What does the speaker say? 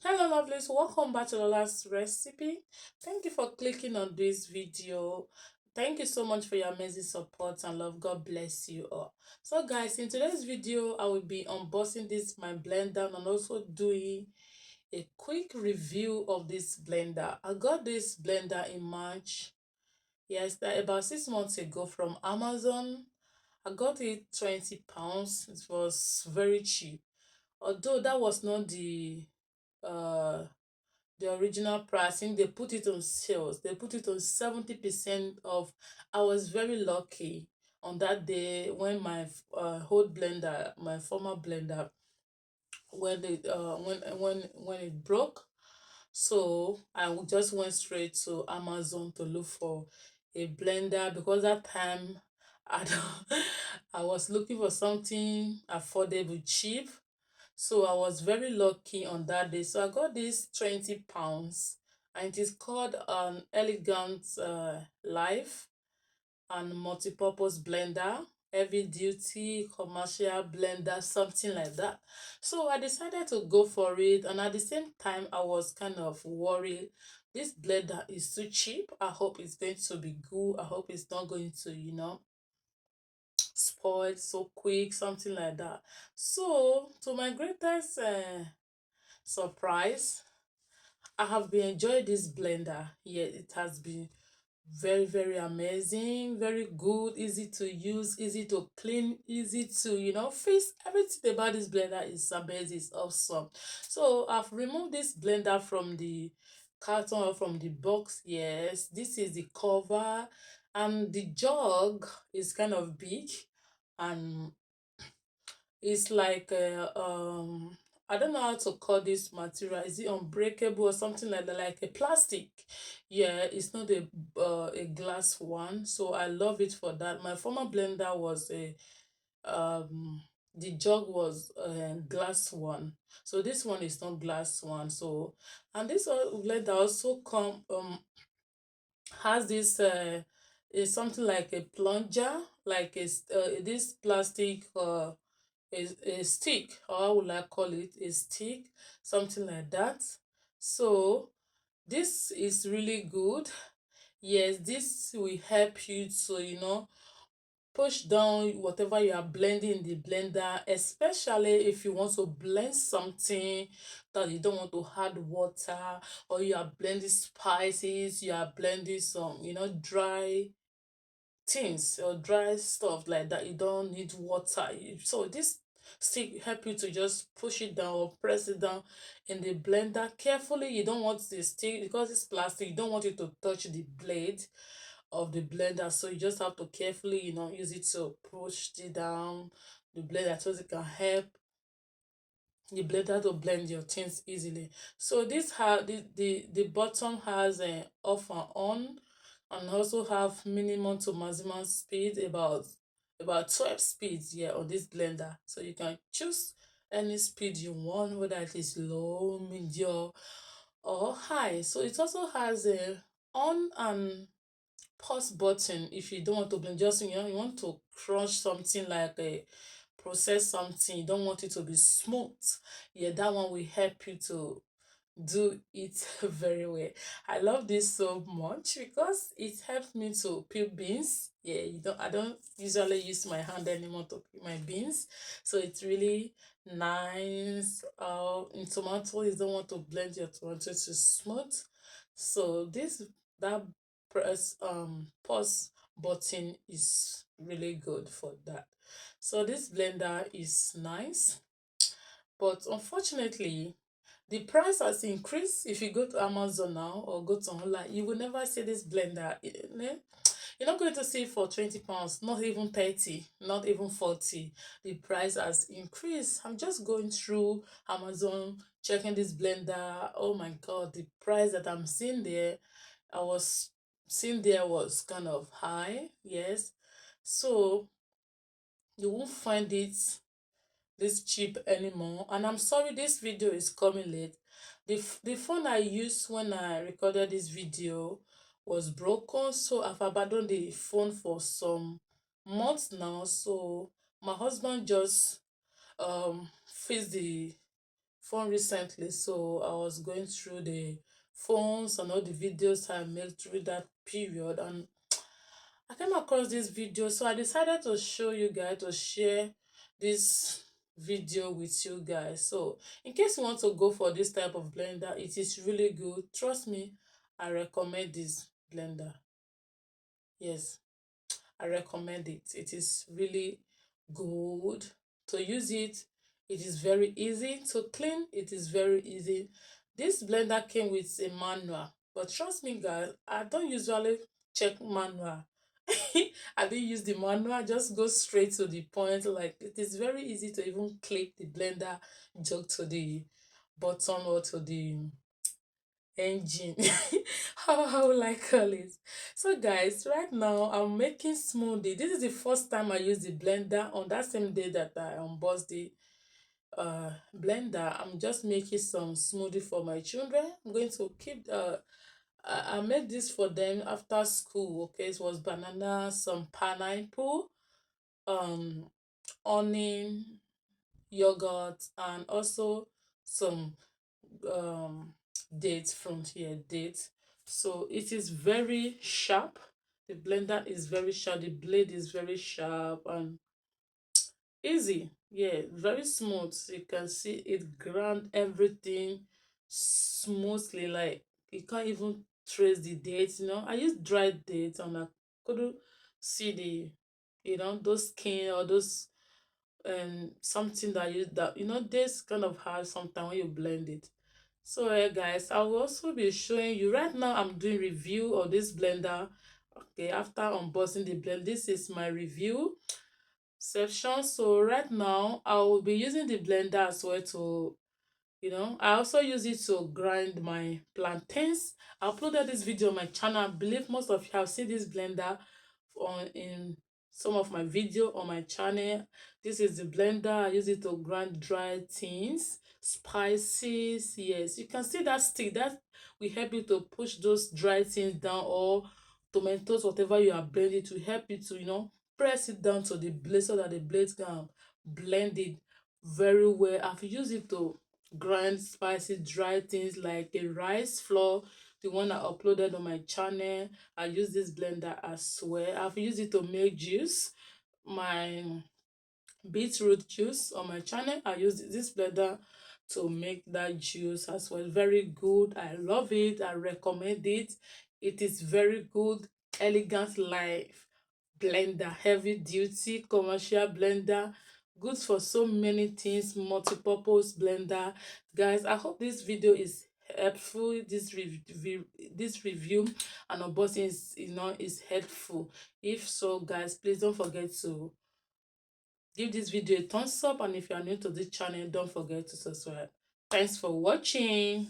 Hello lovelies, welcome back to the last recipe. Thank you for clicking on this video. Thank you so much for your amazing support and love. God bless you all. So guys, in today's video I will be unboxing this my blender and also doing a quick review of this blender. I got this blender in March. Yes, that about 6 months ago from Amazon. I got it £20. It was very cheap, although that was not uh the original pricing. They put it on sales. They put it on 70% off. I was very lucky on that day when my old blender, my former blender, when it broke. So just went straight to Amazon to look for a blender because that time I don't, I was looking for something affordable, cheap. So I was very lucky on that day. So I got this £20 and it is called an Elegant Life and Multipurpose Blender, heavy duty commercial blender, something like that. So I decided to go for it, and at the same time I was kind of worried. This blender is too cheap. I hope it's going to be good. I hope it's not going to, spoil so quick, something like that. So to my greatest surprise, I have been enjoying this blender. Yeah, it has been very amazing, very good, easy to use, easy to clean, easy to fix. Everything about this blender is amazing, it's awesome. So I've removed this blender from the carton or from the box. Yes, this is the cover, and the jug is kind of big, and it's like I don't know how to call this material. Is it unbreakable or something like that, like a plastic? Yeah, it's not a glass one. So I love it for that. My former blender was a the jug was a glass one. So this one is not glass one. So, and this blender also come has this is something like a plunger, like this plastic a stick, or how would I call it, a stick, something like that. So this is really good. Yes, this will help you to push down whatever you are blending in the blender, especially if you want to blend something that you don't want to add water, or you are blending spices, you are blending some dry things or dry stuff like that. You don't need water. So this stick help you to just push it down or press it down in the blender carefully. You don't want the stick, because it's plastic, you don't want it to touch the blade of the blender. So you just have to carefully use it to push it down the blender, so it can help the blender to blend your things easily. So this the bottom has an off and on, and also have minimum to maximum speed, about 12 speeds here on this blender. So you can choose any speed you want, whether it is low, medium, or high. So it also has a on and pause button if you don't want to blend, just you want to crunch something, like a process something, you don't want it to be smooth. Yeah, that one will help you to do it very well. I love this so much because it helps me to peel beans. Yeah, I don't usually use my hand anymore to peel my beans, so it's really nice. In tomato, you don't want to blend your tomato to smooth, so that press pause button is really good for that. So this blender is nice, but unfortunately the price has increased. If you go to Amazon now or go to online, you will never see this blender. You're not going to see it for £20, not even 30, not even 40. The price has increased. I'm just going through Amazon, checking this blender. Oh my god, the price that I'm seeing there, I was seeing there was kind of high. Yes. So you won't find it this cheap anymore. And I'm sorry this video is coming late. The phone I used when I recorded this video was broken, so I've abandoned the phone for some months now. So my husband just fixed the phone recently, so I was going through the phones and all the videos I made through that period, and I came across this video, so I decided to show you guys, to share this video with you guys. So in case you want to go for this type of blender, it is really good. Trust me, I recommend this blender. Yes, I recommend it. It is really good to use it. It is very easy to clean. It is very easy. This blender came with a manual, but trust me, guys, I don't usually check manual. I didn't use the manual. I just go straight to the point. Like, it is very easy to even click the blender jug to the bottom or to the engine. How will I call it? So guys, right now I'm making smoothie. This is the first time I use the blender. On that same day that I unboxed the blender, I'm just making some smoothie for my children. I'm going to keep I made this for them after school. Okay, it was banana, some pineapple, um onion, yogurt, and also some um dates from here, dates. So it is very sharp. The blender is very sharp, the blade is very sharp and easy. Yeah, very smooth. You can see it ground everything smoothly. Like, you can't even trace the dates. I used dried dates and I couldn't see the, those skin or those something that dates kind of hard sometimes when you blend it. So guys, I will also be showing you right now. I'm doing review of this blender. Okay, after unboxing the blend, this is my review section. So right now I will be using the blender as well to, I also use it to grind my plantains. I uploaded this video on my channel. I believe most of you have seen this blender on in some of my video on my channel. This is the blender. I use it to grind dry things, spices. Yes, you can see that stick that will help you to push those dry things down, or tomatoes, whatever you are blending, to help you to, press it down to the blade so that the blade can blend it very well. I've used it to grind spicy dry things like a rice flour, the one I uploaded on my channel. I use this blender as well. I've used it to make juice, my beetroot juice on my channel. I use this blender to make that juice as well. Very good. I love it. I recommend it. It is very good. Elegant Life blender, heavy duty commercial blender, good for so many things, multi-purpose blender. Guys, I hope this video is helpful. This review and unboxing is helpful. If so, guys, please don't forget to give this video a thumbs up, and if you are new to this channel, don't forget to subscribe. Thanks for watching.